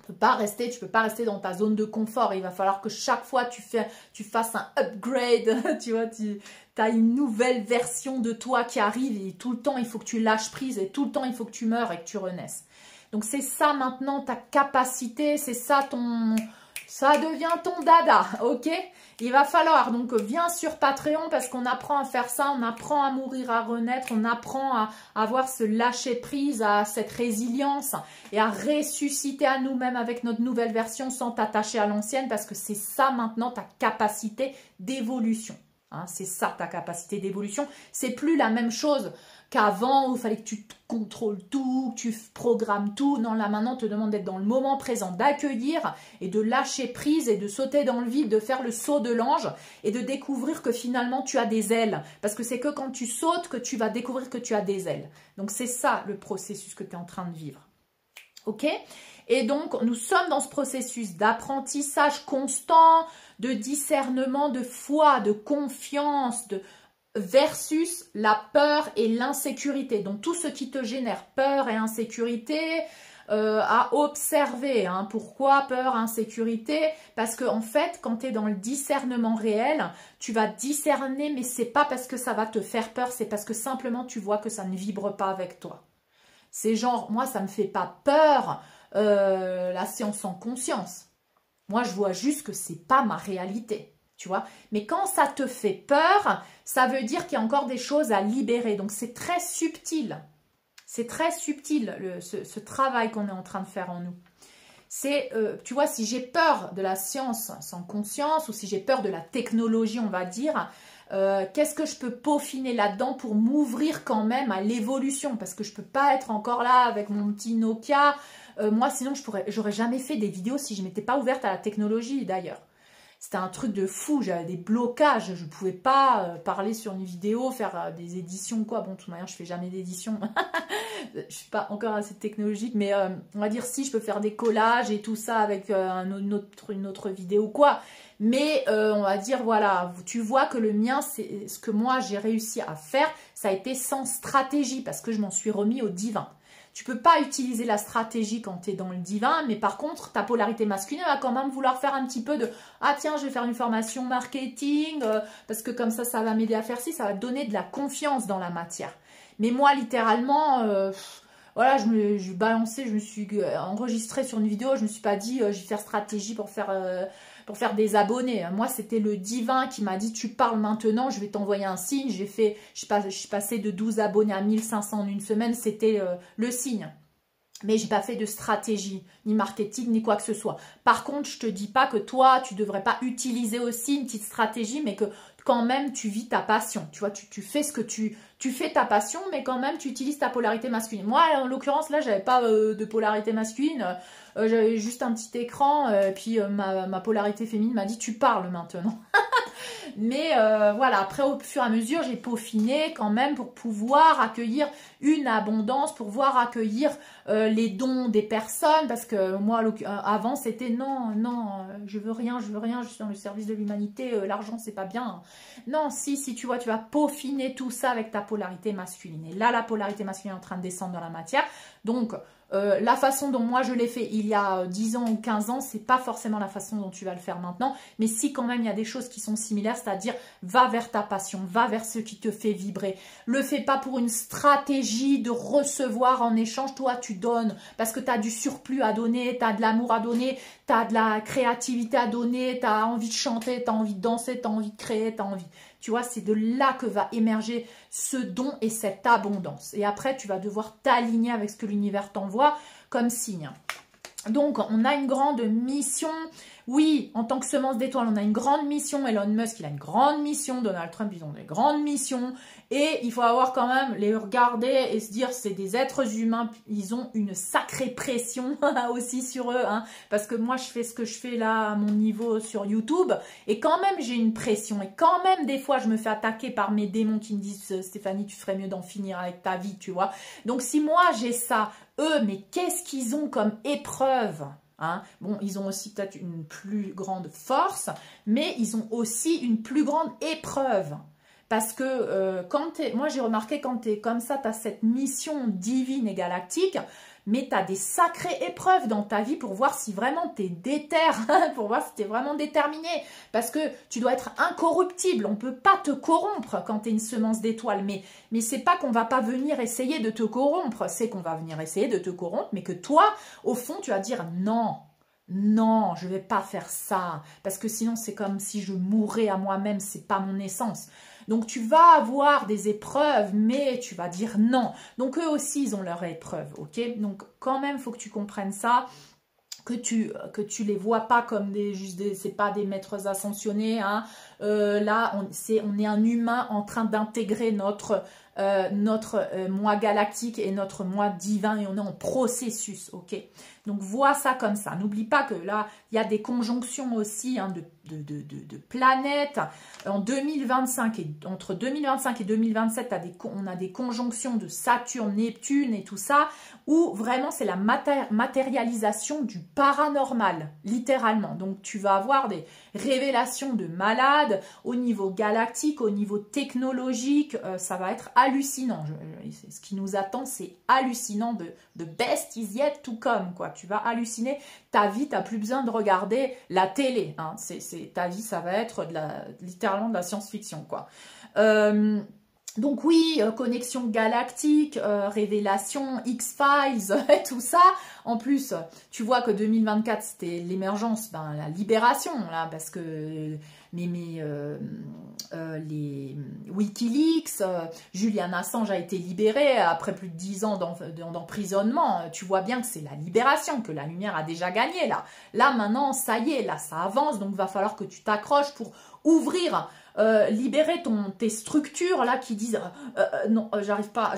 Tu peux pas rester dans ta zone de confort. Il va falloir que chaque fois tu fasses un upgrade, tu vois, tu as une nouvelle version de toi qui arrive, et tout le temps, il faut que tu lâches prise, et tout le temps, il faut que tu meurs et que tu renaisses. Donc c'est ça maintenant ta capacité, c'est ça ça devient ton dada, ok? Il va falloir, donc viens sur Patreon, parce qu'on apprend à faire ça, on apprend à mourir, à renaître, on apprend à avoir ce lâcher prise, à cette résilience et à ressusciter à nous-mêmes avec notre nouvelle version sans t'attacher à l'ancienne, parce que c'est ça maintenant ta capacité d'évolution. Hein, c'est ça ta capacité d'évolution, c'est plus la même chose qu'avant où il fallait que tu contrôles tout, que tu programmes tout. Non, là maintenant on te demande d'être dans le moment présent, d'accueillir et de lâcher prise et de sauter dans le vide, de faire le saut de l'ange et de découvrir que finalement tu as des ailes. Parce que c'est que quand tu sautes que tu vas découvrir que tu as des ailes. Donc c'est ça le processus que tu es en train de vivre. Ok ? Et donc, nous sommes dans ce processus d'apprentissage constant, de discernement, de foi, de confiance, versus la peur et l'insécurité. Donc, tout ce qui te génère peur et insécurité, à observer. Hein. Pourquoi peur, insécurité? Parce que en fait, quand tu es dans le discernement réel, tu vas discerner, mais c'est pas parce que ça va te faire peur, c'est parce que simplement tu vois que ça ne vibre pas avec toi. C'est genre, moi, ça me fait pas peur, la séance en conscience. Moi, je vois juste que c'est pas ma réalité, tu vois. Mais quand ça te fait peur, ça veut dire qu'il y a encore des choses à libérer. Donc, c'est très subtil. C'est très subtil, ce travail qu'on est en train de faire en nous. C'est, tu vois, si j'ai peur de la science sans conscience, ou si j'ai peur de la technologie, on va dire, qu'est-ce que je peux peaufiner là-dedans pour m'ouvrir quand même à l'évolution? Parce que je ne peux pas être encore là avec mon petit Nokia. Moi, sinon, j'aurais jamais fait des vidéos si je ne m'étais pas ouverte à la technologie, d'ailleurs. c'était un truc de fou, j'avais des blocages, je pouvais pas parler sur une vidéo, faire des éditions, quoi. Bon, de toute manière, je fais jamais d'édition. Je suis pas encore assez technologique, mais on va dire si, je peux faire des collages et tout ça avec une autre vidéo, quoi. Mais on va dire, voilà, tu vois que le mien, c'est ce que moi, j'ai réussi à faire, ça a été sans stratégie, parce que je m'en suis remis au divin. Tu peux pas utiliser la stratégie quand tu es dans le divin, mais par contre, ta polarité masculine va quand même vouloir faire un petit peu de « Ah tiens, je vais faire une formation marketing, parce que comme ça va m'aider à faire ci, ça va te donner de la confiance dans la matière. » Mais moi, littéralement, voilà, je balançais, je me suis enregistrée sur une vidéo, je me suis pas dit « Je vais faire stratégie pour faire des abonnés. » Moi, c'était le divin qui m'a dit « Tu parles maintenant, je vais t'envoyer un signe. » Je suis passée de 12 abonnés à 1500 en une semaine, c'était le signe. Mais j'ai pas fait de stratégie, ni marketing, ni quoi que ce soit. Par contre, je te dis pas que toi, tu devrais pas utiliser aussi une petite stratégie, mais que quand même, tu vis ta passion. Tu vois, tu fais ce que tu fais ta passion, mais quand même, tu utilises ta polarité masculine. Moi, en l'occurrence, là, j'avais pas de polarité masculine. J'avais juste un petit écran, puis ma polarité féminine m'a dit « Tu parles maintenant ». Mais voilà, après au fur et à mesure, j'ai peaufiné quand même pour pouvoir accueillir une abondance, pour pouvoir accueillir les dons des personnes. Parce que moi, avant, c'était non, je veux rien, je suis dans le service de l'humanité, l'argent, c'est pas bien. Non, si, tu vois, tu vas peaufiner tout ça avec ta polarité masculine. Et là, la polarité masculine est en train de descendre dans la matière. Donc, la façon dont moi je l'ai fait il y a 10 ans ou 15 ans, c'est pas forcément la façon dont tu vas le faire maintenant, mais si quand même il y a des choses qui sont similaires, c'est-à-dire va vers ta passion, va vers ce qui te fait vibrer. Le fais pas pour une stratégie de recevoir en échange, toi tu donnes parce que tu as du surplus à donner, tu as de l'amour à donner, tu as de la créativité à donner, tu as envie de chanter, tu as envie de danser, tu as envie de créer, tu as envie... Tu vois, c'est de là que va émerger ce don et cette abondance. Et après, tu vas devoir t'aligner avec ce que l'univers t'envoie comme signe. Donc, on a une grande mission. Oui, en tant que semence d'étoiles, on a une grande mission. Elon Musk, il a une grande mission. Donald Trump, ils ont des grandes missions. Et il faut avoir quand même, les regarder et se dire, c'est des êtres humains. Ils ont une sacrée pression aussi sur eux. Hein, parce que moi, je fais ce que je fais là à mon niveau sur YouTube. Et quand même, j'ai une pression. Et quand même, des fois, je me fais attaquer par mes démons qui me disent, Stéphanie, tu ferais mieux d'en finir avec ta vie, tu vois. Donc, si moi, j'ai ça, eux, mais qu'est-ce qu'ils ont comme épreuve? Hein? Bon, ils ont aussi peut-être une plus grande force, mais ils ont aussi une plus grande épreuve. Parce que moi j'ai remarqué quand tu es comme ça, tu as cette mission divine et galactique, mais tu as des sacrées épreuves dans ta vie pour voir si vraiment tu es déter, pour voir si tu es vraiment déterminé. Parce que tu dois être incorruptible, on ne peut pas te corrompre quand tu es une semence d'étoiles. Mais c'est pas qu'on va pas venir essayer de te corrompre, c'est qu'on va venir essayer de te corrompre, mais que toi, au fond, tu vas dire non. Non, je ne vais pas faire ça, parce que sinon c'est comme si je mourais à moi-même, c'est pas mon essence. Donc tu vas avoir des épreuves, mais tu vas dire non. Donc eux aussi, ils ont leur épreuve, ok? Donc quand même, il faut que tu comprennes ça, que tu les vois pas comme c'est pas des maîtres ascensionnés. Hein. Là, on est un humain en train d'intégrer notre moi galactique et notre moi divin, et on est en processus, ok? Donc, vois ça comme ça. N'oublie pas que là, il y a des conjonctions aussi hein, de planètes. En 2025, entre 2025 et 2027, on a des conjonctions de Saturne, Neptune et tout ça, où vraiment c'est la matérialisation du paranormal, littéralement. Donc, tu vas avoir des révélations de malades au niveau galactique, au niveau technologique, ça va être hallucinant. Ce qui nous attend, c'est hallucinant, de best is yet to come, quoi. Tu vas halluciner, ta vie, tu n'as plus besoin de regarder la télé, hein. Ta vie, ça va être littéralement de la science-fiction, quoi. Donc oui, connexion galactique, révélation, X-Files, et tout ça. En plus, tu vois que 2024, c'était l'émergence, la libération, là, parce que les Wikileaks, Julian Assange a été libéré après plus de 10 ans d'emprisonnement. Tu vois bien que c'est la libération, que la lumière a déjà gagné là. Là maintenant, ça y est, là ça avance, donc va falloir que tu t'accroches pour ouvrir, libérer tes structures là qui disent non, j'arrive pas,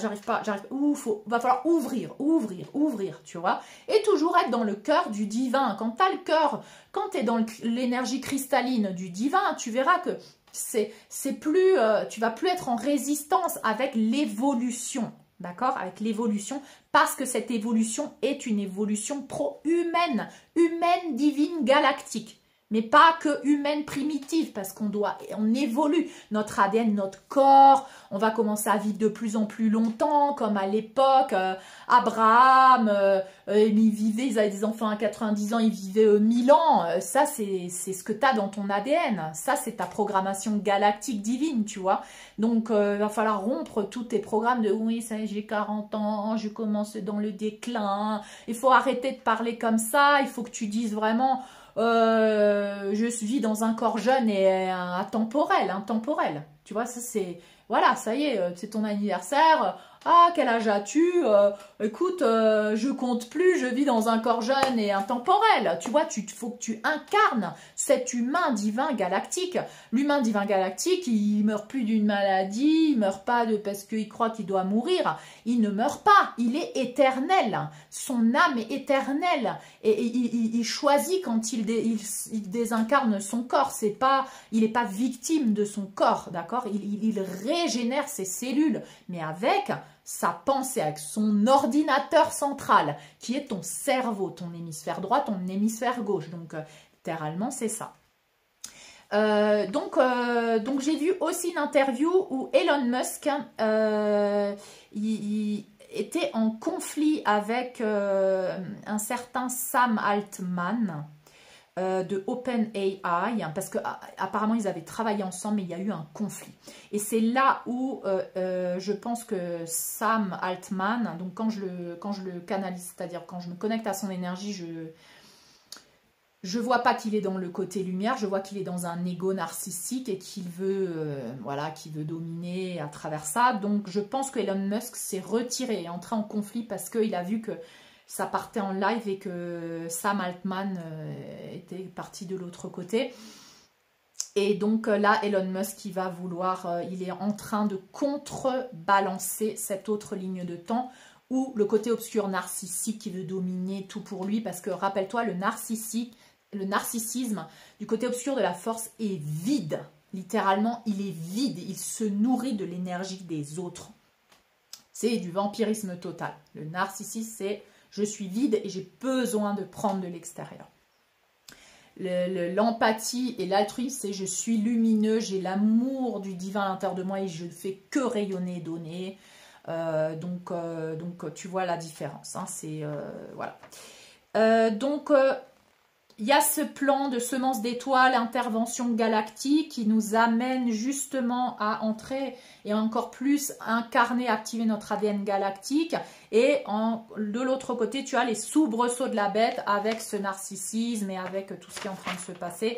va falloir ouvrir, tu vois, et toujours être dans le cœur du divin. Quand tu as le cœur, quand tu es dans l'énergie cristalline du divin, tu verras que c'est plus, tu vas plus être en résistance avec l'évolution, d'accord, avec l'évolution, parce que cette évolution est une évolution pro-humaine, humaine, divine, galactique. Mais pas que humaine primitive, parce on évolue notre ADN, notre corps, on va commencer à vivre de plus en plus longtemps, comme à l'époque, Abraham, ils avaient des enfants à 90 ans, ils vivaient 1000 ans, ça c'est ce que tu as dans ton ADN, ça c'est ta programmation galactique divine, tu vois. Donc il va falloir rompre tous tes programmes de oui, ça j'ai 40 ans, je commence dans le déclin, il faut arrêter de parler comme ça, il faut que tu dises vraiment... je vis dans un corps jeune et intemporel. Tu vois, ça c'est... Voilà, ça y est, c'est ton anniversaire. Ah, quel âge as-tu? Écoute, je compte plus, je vis dans un corps jeune et intemporel. Tu vois, faut que tu incarnes cet humain divin galactique. L'humain divin galactique, il meurt plus d'une maladie, il meurt pas parce qu'il croit qu'il doit mourir. Il ne meurt pas, il est éternel. Son âme est éternelle. Et il choisit quand il désincarne son corps. Il n'est pas victime de son corps, d'accord? Il régénère ses cellules, mais avec sa pensée, avec son ordinateur central, qui est ton cerveau, ton hémisphère droit, ton hémisphère gauche. Donc, littéralement, c'est ça. Donc j'ai vu aussi une interview où Elon Musk il était en conflit avec un certain Sam Altman de OpenAI, parce que apparemment ils avaient travaillé ensemble, mais il y a eu un conflit. Et c'est là où je pense que Sam Altman, donc quand je le canalise, c'est-à-dire quand je me connecte à son énergie, je vois pas qu'il est dans le côté lumière, je vois qu'il est dans un ego narcissique et qu'il veut, qu'il veut dominer à travers ça. Donc je pense que Elon Musk s'est retiré, est entré en conflit parce qu'il a vu que ça partait en live et que Sam Altman était parti de l'autre côté. Et donc là, Elon Musk, il va vouloir, il est en train de contrebalancer cette autre ligne de temps où le côté obscur narcissique qui veut dominer tout pour lui, parce que rappelle-toi, le narcissisme du côté obscur de la force est vide. Littéralement, il est vide, il se nourrit de l'énergie des autres. C'est du vampirisme total. Le narcissisme, c'est je suis vide et j'ai besoin de prendre de l'extérieur. L'empathie et l'altruisme, c'est je suis lumineux, j'ai l'amour du divin à l'intérieur de moi et je ne fais que rayonner et donner. Donc tu vois la différence. Hein, c'est voilà. Il y a ce plan de semence d'étoiles, intervention galactique qui nous amène justement à entrer et encore plus incarner, activer notre ADN galactique. Et de l'autre côté, tu as les soubresauts de la bête avec ce narcissisme et avec tout ce qui est en train de se passer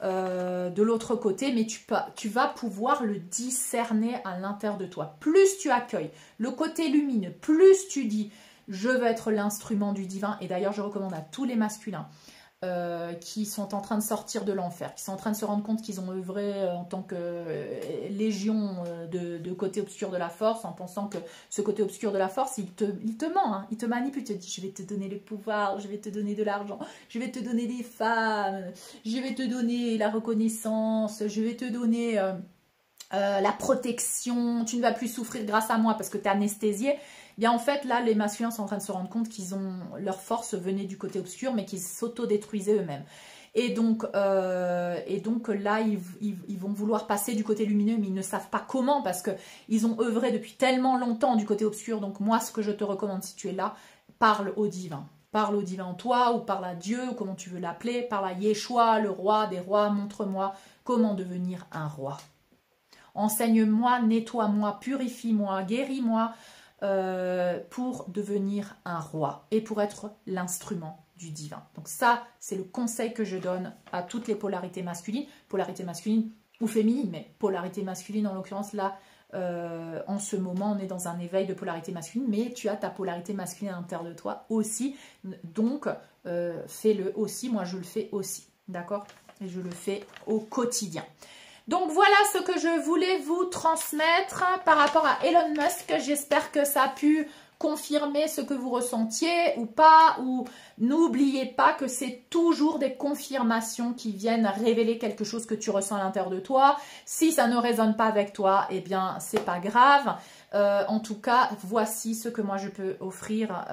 de l'autre côté. Mais tu vas pouvoir le discerner à l'intérieur de toi. Plus tu accueilles le côté lumineux, plus tu dis « je veux être l'instrument du divin ». Et d'ailleurs, je recommande à tous les masculins qui sont en train de sortir de l'enfer, qui sont en train de se rendre compte qu'ils ont œuvré en tant que légion de côté obscur de la force, en pensant que ce côté obscur de la force, il te ment, hein, il te manipule, il te dit je vais te donner le pouvoir, je vais te donner de l'argent, je vais te donner des femmes, je vais te donner la reconnaissance, je vais te donner la protection, tu ne vas plus souffrir grâce à moi parce que tu es anesthésié. Bien en fait là les masculins sont en train de se rendre compte qu'ils ont leur force venait du côté obscur mais qu'ils s'auto-détruisaient eux-mêmes. Et donc là ils vont vouloir passer du côté lumineux mais ils ne savent pas comment parce qu'ils ont œuvré depuis tellement longtemps du côté obscur. Donc moi ce que je te recommande si tu es là, parle au divin. Parle au divin en toi ou parle à Dieu ou comment tu veux l'appeler. Parle à Yeshua, le roi des rois, montre-moi comment devenir un roi. Enseigne-moi, nettoie-moi, purifie-moi, guéris-moi pour devenir un roi et pour être l'instrument du divin. Donc ça, c'est le conseil que je donne à toutes les polarités masculines ou féminine, mais polarité masculine en l'occurrence, là, en ce moment, on est dans un éveil de polarité masculine, mais tu as ta polarité masculine à l'intérieur de toi aussi, donc fais-le aussi, moi je le fais aussi, d'accord? Et je le fais au quotidien. Donc voilà ce que je voulais vous transmettre par rapport à Elon Musk. J'espère que ça a pu confirmer ce que vous ressentiez ou pas, ou n'oubliez pas que c'est toujours des confirmations qui viennent révéler quelque chose que tu ressens à l'intérieur de toi. Si ça ne résonne pas avec toi, eh bien c'est pas grave. En tout cas, voici ce que moi je peux offrir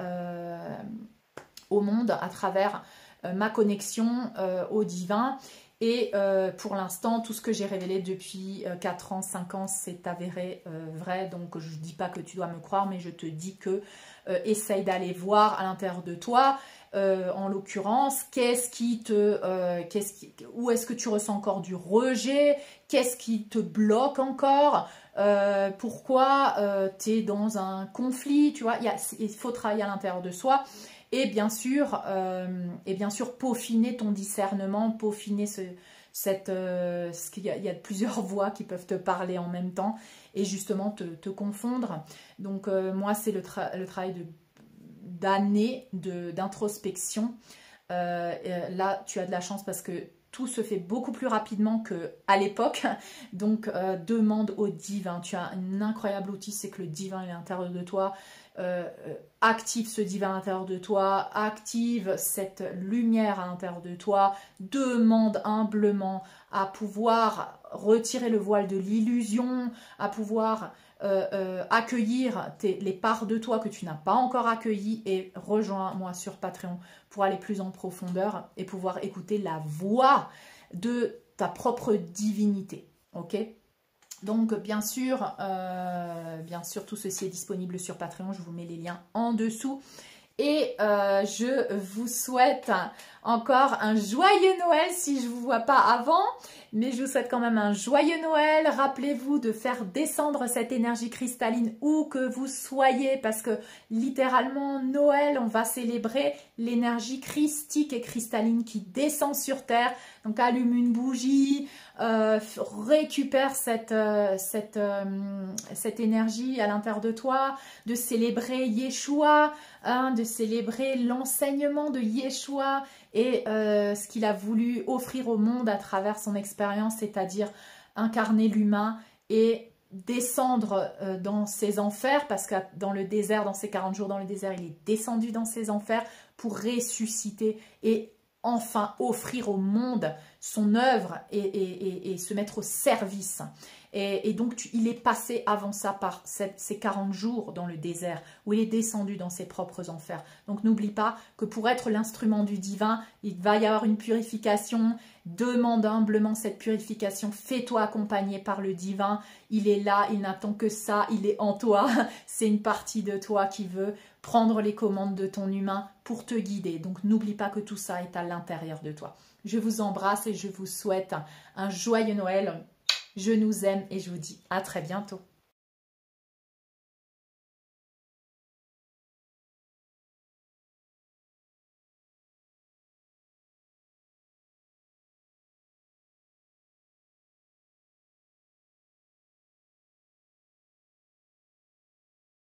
au monde à travers ma connexion au divin. Et pour l'instant, tout ce que j'ai révélé depuis 4 ans, 5 ans, c'est avéré vrai. Donc, je ne dis pas que tu dois me croire, mais je te dis que essaye d'aller voir à l'intérieur de toi, en l'occurrence, où est-ce que tu ressens encore du rejet, qu'est-ce qui te bloque encore, pourquoi tu es dans un conflit, tu vois, il faut travailler à l'intérieur de soi. Et bien sûr, peaufiner ton discernement, peaufiner qu'il y a plusieurs voix qui peuvent te parler en même temps et justement te confondre. Donc moi, c'est le travail d'années d'introspection. Là, tu as de la chance parce que tout se fait beaucoup plus rapidement qu'à l'époque. Donc, demande au divin. Tu as un incroyable outil, c'est que le divin est à l'intérieur de toi. Active ce divin à l'intérieur de toi, active cette lumière à l'intérieur de toi, demande humblement à pouvoir retirer le voile de l'illusion, à pouvoir accueillir les parts de toi que tu n'as pas encore accueillies et rejoins-moi sur Patreon pour aller plus en profondeur et pouvoir écouter la voix de ta propre divinité, ok ? Donc, bien sûr, tout ceci est disponible sur Patreon. Je vous mets les liens en dessous. Et je vous souhaite encore un joyeux Noël si je ne vous vois pas avant. Mais je vous souhaite quand même un joyeux Noël. Rappelez-vous de faire descendre cette énergie cristalline où que vous soyez. Parce que littéralement, Noël, on va célébrer l'énergie christique et cristalline qui descend sur Terre. Donc allume une bougie, récupère cette énergie à l'intérieur de toi, de célébrer Yeshua, de célébrer l'enseignement de Yeshua et ce qu'il a voulu offrir au monde à travers son expérience, c'est-à-dire incarner l'humain et descendre dans ses enfers, parce que dans le désert, dans ses 40 jours dans le désert, il est descendu dans ses enfers pour ressusciter et enfin offrir au monde son œuvre et se mettre au service. Et donc, il est passé avant ça par ces 40 jours dans le désert, où il est descendu dans ses propres enfers. Donc, n'oublie pas que pour être l'instrument du divin, il va y avoir une purification. Demande humblement cette purification. Fais-toi accompagner par le divin. Il est là, il n'attend que ça, il est en toi. C'est une partie de toi qui veut prendre les commandes de ton humain pour te guider. Donc, n'oublie pas que tout ça est à l'intérieur de toi. Je vous embrasse et je vous souhaite un joyeux Noël. Je nous aime et je vous dis à très bientôt.